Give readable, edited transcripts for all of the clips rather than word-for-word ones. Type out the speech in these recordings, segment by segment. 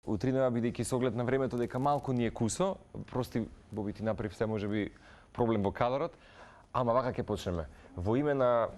утринава, бидејќи со оглед на времето дека малку ни е кусо, прости Боби ти направи се можеби проблем во кадрот, ама вака ќе почнеме. Во име на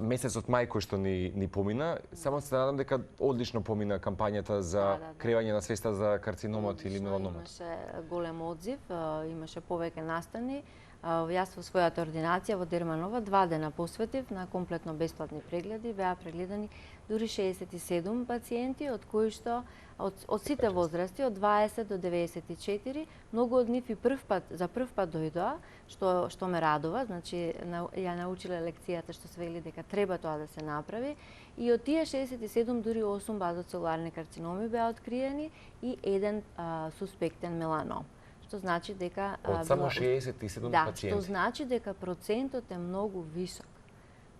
месецот мај кој што ни помина, само се надам дека одлично помина кампањата за креање на свеста за карциномот или меланомот. Имаше голем одзив, имаше повеќе настани. Јас во својата ординација во Дерманова 2 дена посветив на комплетно бесплатни прегледи, беа прегледани дури 67 пациенти, од кои што од сите возрасти, од 20 до 94, многу од нив и за прв пат дојдоа, што ме радува, значи ја научиле лекцијата што се вели дека треба тоа да се направи, и од тие 67 дури 8 базоцелуларни карциноми беа откриени и еден суспектен меланом. Што значи дека од само 67 пациенти. Што значи дека процентот е многу висок.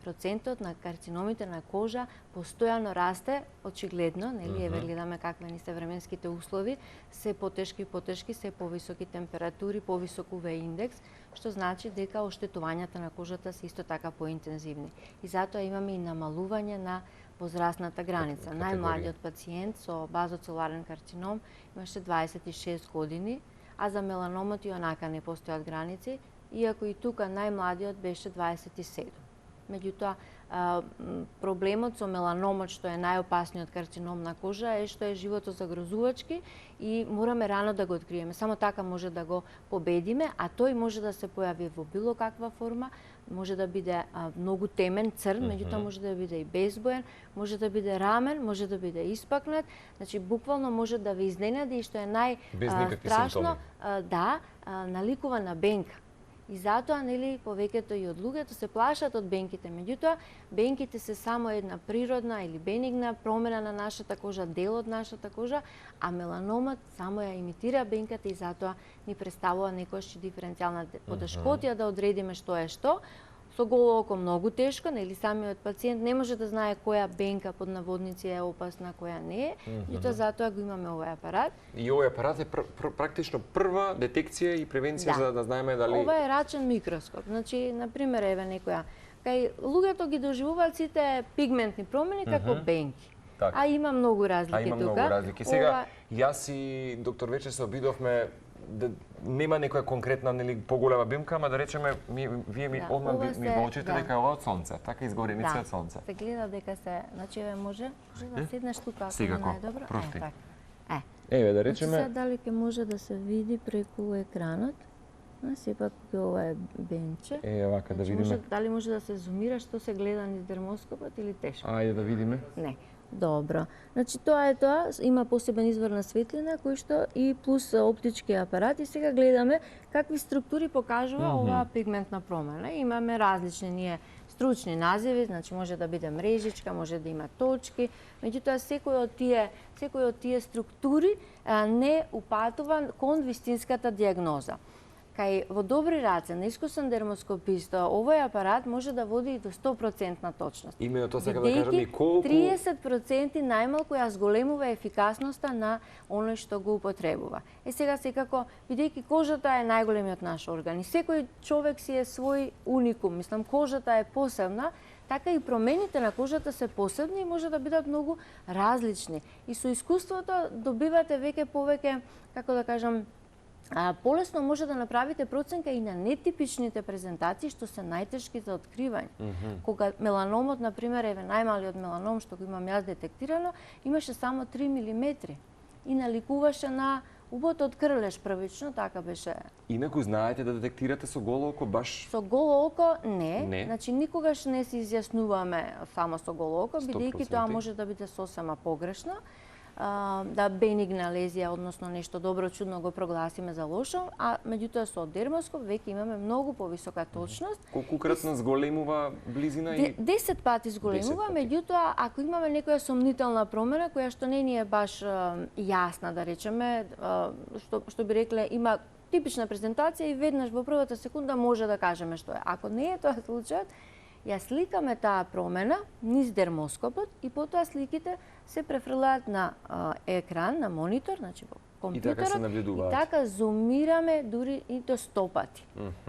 Процентот на карциномите на кожа постојано расте, очигледно, нели, еве гледаме какви ни се временските услови, се потешки, се повисоки температури, повисок УВ индекс, што значи дека оштетувањата на кожата се исто така поинтензивни. И затоа имаме и намалување на возрастната граница. Најмладиот пациент со базоцелуларен карцином имаше 26 години, а за меланомот и онака не постојат граници, иако и тука најмладиот беше 27. Меѓутоа, проблемот со меланомот, што е најопасниот карцином на кожа, е што е животозагрозувачки и мораме рано да го откриеме. Само така може да го победиме, а тој може да се појави во било каква форма, може да биде многу темен, црн, меѓутоа може да биде и безбоен, може да биде рамен, може да биде испакнат, значи буквално може да ве изненади и што е најстрашно, наликува на бенка. И затоа, нели, повеќето и од луѓето се плашат од бенките. Меѓутоа, бенките се само една природна или бенигна промена на нашата кожа, дел од нашата кожа, а меланомот само ја имитира бенката и затоа ни представува некојаш и диференцијална потешкотија да одредиме што е што. Со голо око многу тешко, нели самиот пациент не може да знае која бенка под наводници е опасна, која не е, и тоа затоа го имаме овој апарат. И овој апарат е практично прва детекција и превенција за да знаеме дали... Ова е рачен микроскоп. Значи, например, еве некоја, кај луѓето ги доживуваат сите пигментни промени како бенки. А има многу разлики тука. Сега, јас и доктор Вече се обидовме да нема некоја конкретна, нели, поголема бимка, ама да речеме, вие ми одма ми го очите дека ова од сонце, така изгореница од сонце. Се гледа дека се, значи еве може да седнеш тука, секако, најдобро. прости. Еве да речеме. Сега дали ќе може да се види преку екранот? Сепак ова е бенче. Вака да видиме. Дали може да се зумира што се гледа низ дермоскопот или тешко? Ајде да видиме. Не. Добро. Значи тоа е тоа, има посебен извор на светлина кој што и плюс оптички апарат и сега гледаме какви структури покажува оваа пигментна промена. Имаме различни ние стручни називи, значи може да биде мрежичка, може да има точки, меѓутоа секој од тие структури не упатува кон вистинската дијагноза. Кај во добри раце на искусен дермоскопист, овој апарат може да води и до 100% точност. Именно тоа сакам да кажам и колку 30% најмалку ја зголемува ефикасноста на оној што го употребува. Сега секако, бидејќи кожата е најголемиот наш орган и секој човек си е свој уникум, мислам кожата е посебна, така и промените на кожата се посебни и може да бидат многу различни. И со искуството добивате веќе повеќе, како да кажам, полесно може да направите проценка и на нетипичните презентации што се најтешки за откривање. Кога меланомот, например, еве најмалиот меланом што го имам јас детектирано, имаше само 3 мм и наликуваше на убото од крлеш првично, така беше. Инаку знаете да детектирате со голо око баш? Со голо око не. Значи никогаш не се изјаснуваме само со голо око, бидејќи тоа може да биде сосема погрешно. Да бенигна лезија, односно нешто добро чудно го прогласиме за лошо, а меѓутоа со дермоскоп веќе имаме многу повисока точност. Колкукратно зголемува близина и 10 пати зголемува, меѓутоа ако имаме некоја сомнителна промена која што не ни е баш јасна, да речеме, што би рекле има типична презентација и веднаш во првата секунда може да кажеме што е. Ако не е тоа случајот, ја сликаме таа промена низ дермоскопот и потоа сликите се префрлаат на екран, на монитор, значи во компјутерот. И така се наблюдуваат. И така зумираме дури и до 100 пати.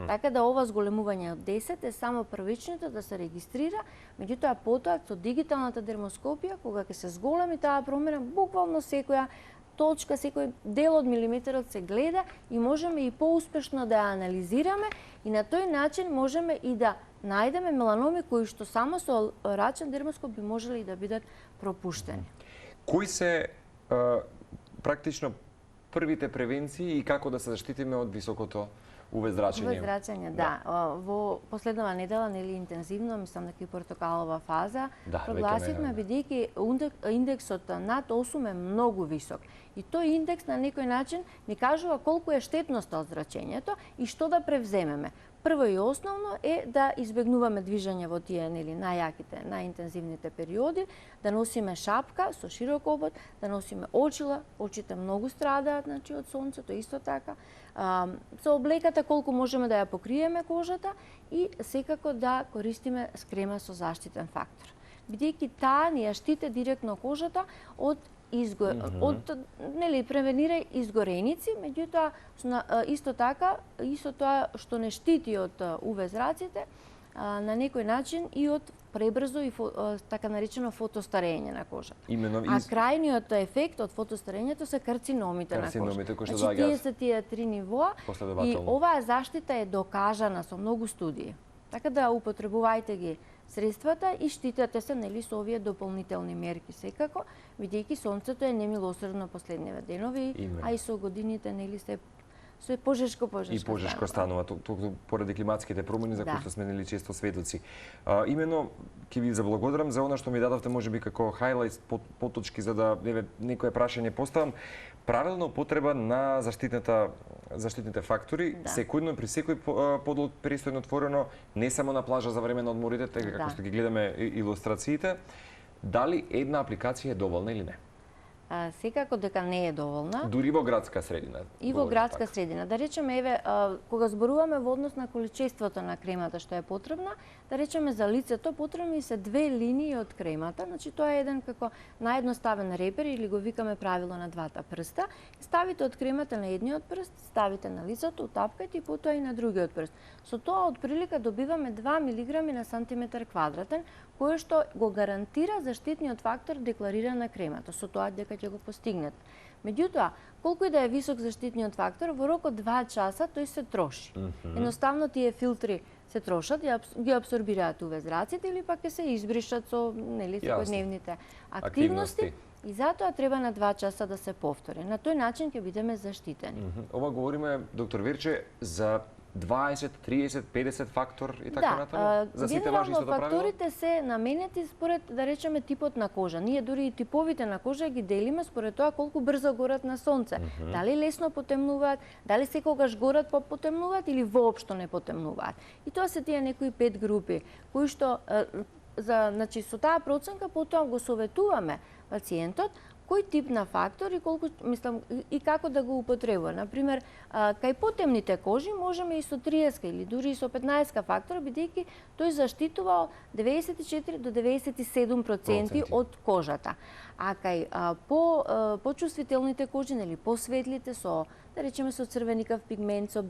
Така да ова зголемување од 10 е само првичното да се регистрира, меѓутоа потоа со дигиталната дермоскопија, кога ќе се зголеми таа промена, буквално секоја точка, секој дел од милиметарот се гледа и можеме и поуспешно да ја анализираме и на тој начин можеме и да најдеме меланоми кои што само со рачен дермоскоп би можели да бидат пропуштени. Кои се практично првите превенции и како да се заштитиме од високото УВ зрачење? УВ зрачење, да. Во последнава недела, нели интензивно, мислам дека и портокалова фаза, прогласивме бидејќи индексот над 8 е многу висок. И тој индекс на некој начин ни кажува колку е штетноста од зрачењето и што да превземеме. Прво и основно е да избегнуваме движење во тие нели најаките, најинтензивните периоди, да носиме шапка со широк обод, да носиме очила, очите многу страдаат значи од сонцето исто така. Со облеката колку можеме да ја покриеме кожата и секако да користиме крема со заштитен фактор. Бидејќи таа ни ја штите директно кожата од нели превенира изгореници, меѓутоа исто така исто тоа што не штити од УВ зраците на некој начин и од пребрзо и така наречено фотостарење на кожата. А крајниот ефект од фотостарењето се карциномите на кожата. Значи тие се тие три нивоа и оваа заштита е докажана со многу студии. Така да употребувајте ги средствата и штитете се нели со овие дополнителни мерки секако, бидејќи сонцето е немилосредно последниве денови, а и со годините нели се пожешко и пожешко станува поради климатските промени за кои што сме нели често сведоци. Имено ќе ви заблагодарам за она што ми дадовте можеби како хайлайт поточки за да некое прашање поставам. Правилна употреба на заштитните фактори секојдневно при секој подлог престојно отворено, не само на плажа за време на одморите, така како што ги гледаме илустрациите. Дали една апликација е доволна или не? Секако дека не е доволна. Дури во градска средина. И во градска средина. Да речеме, еве, кога зборуваме во однос на количеството на кремата што е потребна, да речеме за лицето потребни се 2 линии од кремата, значи тоа е еден како наједноставен репер или го викаме правило на двата прста. Ставите од кремата на едниот прст, ставите на лицето, утапкајте и потоа и на другиот прст. Со тоа од прилика добиваме 2 милиграми на сантиметар квадратен, кој што го гарантира заштитниот фактор деклариран на кремата, со тоа дека ќе го постигнете. Меѓутоа, колку и да е висок заштитниот фактор, во рок од 2 часа тој се троши. Едноставно тие филтри се трошат, ги абсорбираат УВ зраците или пак ќе се избришат со нели секојдневните активности. И затоа треба на 2 часа да се повтори. На тој начин ќе бидеме заштитени. Ова говориме, доктор Верче, за 20, 30, 50 фактор и така натаму? За сите важи истото правило? Факторите се наменети според, да речеме, типот на кожа. Ние дури и типовите на кожа ги делиме според тоа колку брзо горат на сонце. Дали лесно потемнуваат, дали секогаш горат па потемнуваат или воопшто не потемнуваат. И тоа се тие некои 5 групи, кои што значи со таа проценка потоа го советуваме пациентот кој тип на фактор и колку мислам и како да го употребува. Например, кај потемните кожи можеме и со 30 или дури и со 15 фактор, бидејќи тој заштитува 94 до 97% од кожата. А кај почувствителните кожи, нели посветлите со, да речеме, со црвеникав пигмент, со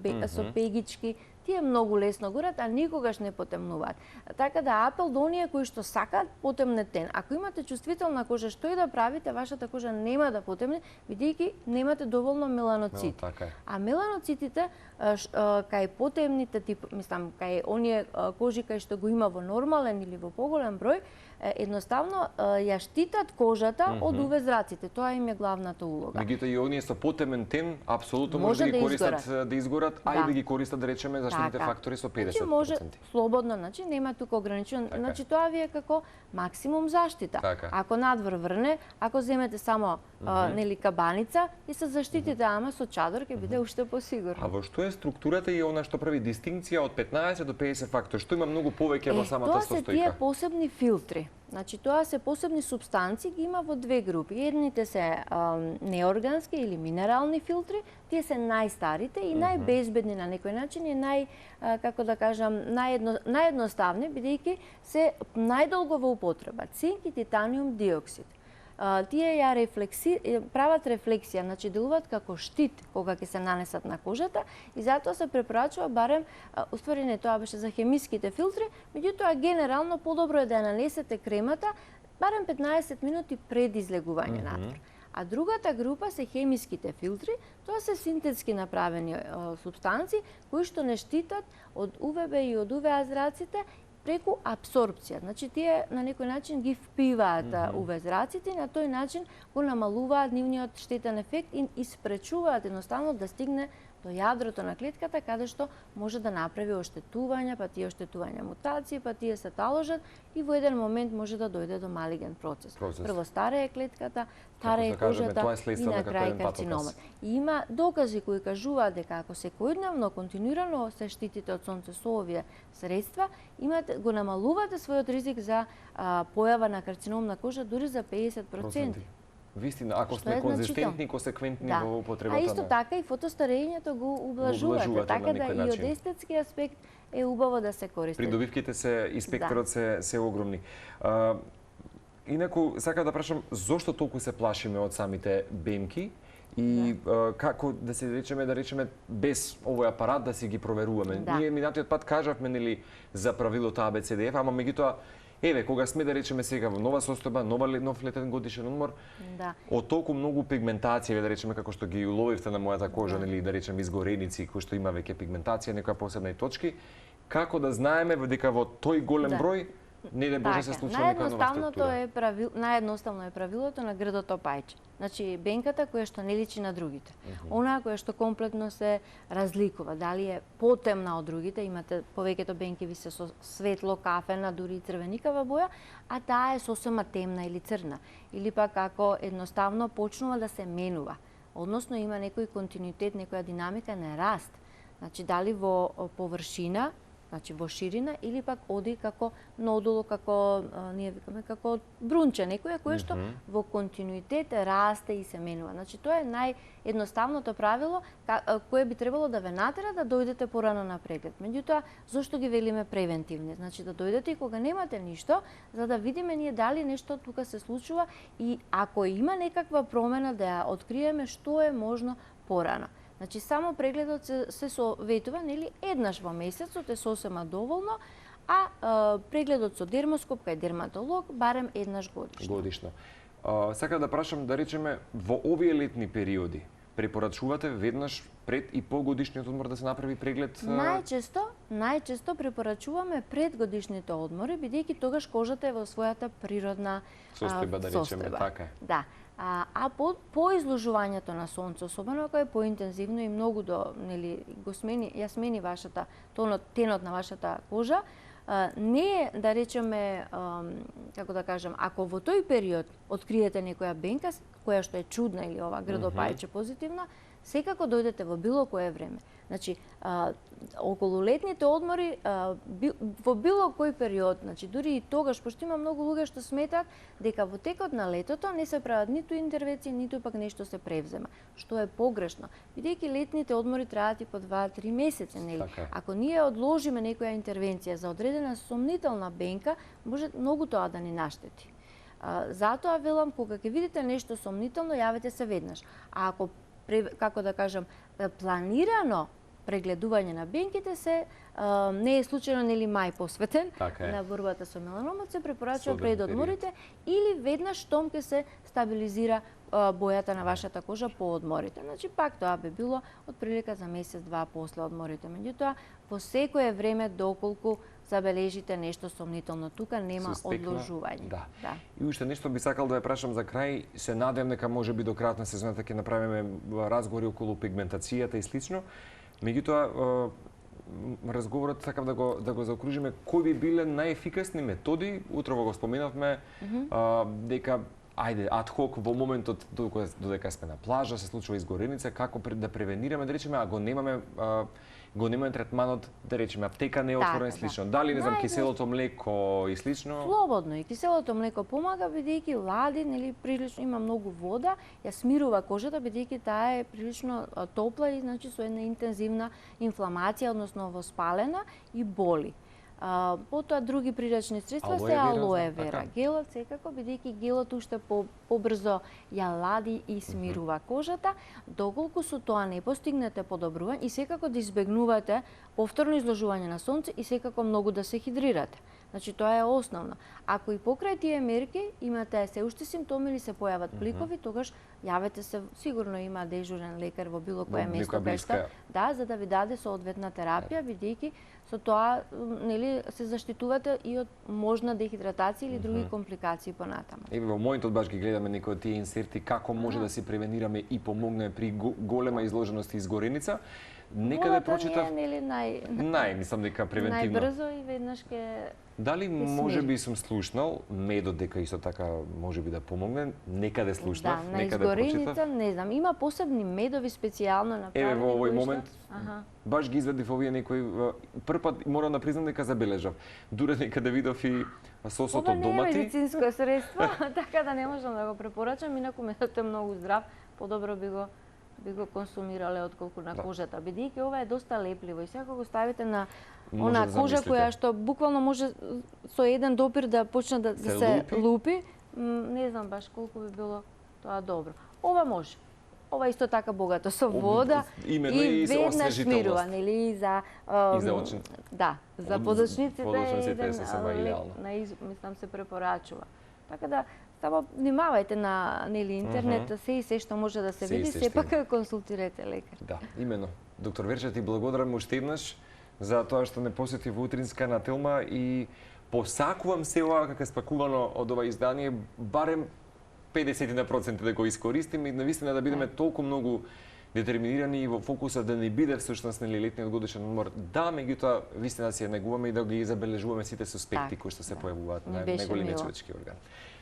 пегички, тие многу лесно горат, а никогаш не потемнуваат. Така да апел до оние кои што сакаат потемнете. Ако имате чувствителна кожа, што и да правите, вашата кожа нема да потемне, бидејќи немате доволно меланоцити. А меланоцитите кај потемните тип, мислам, кај оние кожи кај што го има во нормален или во поголем број, едноставно ја штитат кожата од УВ зраците. Тоа им е главната улога. Меѓутоа и оние со потемен тен апсолутно може да ги користат да изгорат, а и да ги користат, да речеме, заштитните фактори со 50%. Значи може слободно, значи нема тука ограничен, значи тоа ви е како максимум заштита. Ако надвор врне, ако земете само нели кабаница и се заштитите, ама со чадор ќе биде уште посигурно. А во што е структурата и она што прави дистинкција од 15 до 50 фактори? Што има многу повеќе во самата состојка? Тоа се тие посебни филтри. Значи, тоа се посебни субстанции, ги има во 2 групи. Едните се неоргански или минерални филтри, тие се најстарите и најбезбедни на некој начин и како да кажам, наједноставни, бидејќи се најдолго во употреба. Цинк и титаниум диоксид. Тие прават рефлексија, значи делуваат како штит кога ќе се нанесат на кожата и затоа се препорачува барем, уствари не тоа беше за хемиските филтри, меѓутоа генерално подобро е да ја нанесете кремата барем 15 минути пред излегување надвор. А другата група се хемиските филтри, тоа се синтетски направени супстанции кои што не штитат од УВБ и од УВА зраците преку апсорбција. Значи тие на некој начин ги впиваат УВ зраците и на тој начин го намалуваат нивниот штетен ефект и испречуваат едноставно да стигне до јадрото на клетката каде што може да направи оштетувања, па тие оштетувања мутации, па тие се таложат и во еден момент може да дојде до малиген процес. Прво старее клетката, старее кожата и на крај карциномот. И има докази кои кажуваат дека ако секојдневно континуирано се штитите од сонце со овие средства, го намалувате својот ризик за појава на карцином на кожа дури за 50%. Вистина, ако сме конзистентни и консеквентни во употребата. А исто така и фотостарењето го ублажувате, така да и од естетски аспект е убаво да се користи. Придобивките се и спектарот се огромни. Инаку сакам да прашам зошто толку се плашиме од самите бемки и како да се речеме без овој апарат да си ги проверуваме. Ние минатиот пат кажавме нели за правилото ABCDF, ама меѓутоа еве, кога сме да речеме сега во нова состојба, нов летен годишен одмор, од толку многу пигментација, да речеме како што ги уловивте на мојата кожа, нели да речеме изгореници кои што има веќе пигментација, некоја посебна точки, како да знаеме дека во тој голем број не да Боже се случува некоја нова структура. Наједноставно е правилото на грдото пајче. Значи бенката која што не личи на другите. Онаа која што комплетно се разликува, дали е потемна од другите, имате повеќето бенки ви се со светло кафена, дури и црвеникава боја, а таа е сосема темна или црна. Или пак ако едноставно почнува да се менува, односно има некој континуитет, некоја динамика на раст. Значи дали во површина, значи во ширина или пак оди како нодуло, како ние викаме како брунче, некоја кое што во континуитет расте и се менува. Значи тоа е наједноставното правило кое би требало да ве натера да дојдете порано на преглед. Меѓутоа, зошто ги велиме превентивни? Значи да дојдете и кога немате ништо, за да видиме ние дали нешто тука се случува и ако има некаква промена да ја откриеме што е можно порано. Значи, само прегледот се советува, нели, еднаш во месецот е сосема доволно, а прегледот со дермоскоп кај дерматолог барем еднаш годишно. Сакам да прашам, да речеме, во овие летни периоди, препорачувате веднаш пред и по годишниот одмор да се направи преглед? Најчесто препорачуваме пред годишните одмори, бидејќи тогаш кожата е во својата природна состојба, да речеме, така. Да. А по изложувањето на сонце, особено ако е поинтензивно и многу нели ја смени тенот на вашата кожа, не е да речеме како да кажам, ако во тој период откриете некоја бенка која што е чудна или ова грдопајче позитивна, секако дојдете во било кое време. Значи, околу летните одмори, во било кој период, значи дури и тогаш, пошто има многу луѓе што сметаат дека во текот на летото не се прават ниту интервенции, ниту пак нешто се превзема, што е погрешно. Бидејќи летните одмори траат и по 2-3 месеци, нели? Ако ние одложиме некоја интервенција за одредена сомнителна бенка, може многу тоа да ни наштети. Затоа велам, кога ќе видите нешто сомнително, јавете се веднаш. А ако како да кажам, планирано прегледување на бенките не е случајно нели мај посветен на борбата со меланомот, се препорачува пред одморите или веднаш штом ќе се стабилизира бојата на вашата кожа по одморите. Значи пак тоа би било отприлика за месец-два после одморите. Меѓутоа, во секое време доколку забележите нешто сомнително, тука нема одложување. Да. И уште нешто би сакал да ја прашам за крај, се надевам дека можеби до крајот на сезоната ќе направиме разговори околу пигментацијата и слично. Меѓутоа, разговорот сакам да го заокружиме, кои би биле најефикасни методи, утрово го споменавме, дека ајде, адхок во моментот додека сме на плажа, се случува изгореница, како да превенираме, да речеме, а го немаме третманот, да речеме, аптека не е отворена и слично. Дали, не знам, киселото млеко и слично? Слободно, и киселото млеко помага, бидејќи лади, нели, прилично има многу вода, ја смирува кожата, бидејќи таа е прилично топла и, значи, со една интензивна инфламација, односно воспалена и боли. Потоа други прирачни средства се алоe вера. Гелот секако, бидејќи гелот уште побрзо ја лади и смирува кожата, доколку со тоа не постигнете подобрување и секако да избегнувате повторно изложување на сонце и секако многу да се хидрирате. Значи тоа е основно. Ако и покрај тие мерки имате се уште симптоми или се појават пликови, тогаш јавете се, сигурно има дежурен лекар во било кое место кај што, да, за да ви даде соодветна терапија, бидејќи со тоа нели се заштитувате и од можна дехидратација или други компликации понатаму. Еве во мојот баш ги гледаме некои од тие инсерти како може да се превенираме и помогнеме при голема изложеност и изгореница. Некаде прочитав мислам дека превентивно. Најбрзо и веднаш ке Дали може би сум слушнал медот дека исто така може би да помогне, некаде слушнав, да, некаде прочитав. На изгореница, не знам, има посебни медови специјално направени. Еве во овој момент баш ги извадив овие некои прв пат морам да признам дека забележав. Дури некаде видов и сосот од домати. Ова не е медицинско средство, така да не можам да го препорачам, инаку медот е многу здрав, подобро би го консумирале отколку на кожата, бидејќи ова е доста лепливо и сега го ставите на она кожа која што буквално може со еден допир да почне да се лупи, не знам баш колку би било тоа добро. Ова може. Ова исто така богато со вода и веднаш мирува, нели, за очи. Да, за подочниците е идеално. Мислам се препорачува. Така да само внимавајте на нели интернет, се што може да се види, сепак консултирате лекар. Да, имено. Доктор Верче, ти благодарам уште еднаш за тоа што не посети во утринска на Телма и посакувам се ова како спакувано од ова издание барем 50% да го искористиме и навистина да бидеме толку многу детерминирани и во фокусот да не биде всушност нели летниот годишен одмор. Да, меѓутоа вистина си ја негуваме и да ги забележуваме сите суспекти кои што се појавуваат на најголемиот човечки орган.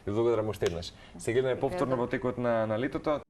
Ви благодарам уште еднаш. Се гледаме повторно во текот на летото.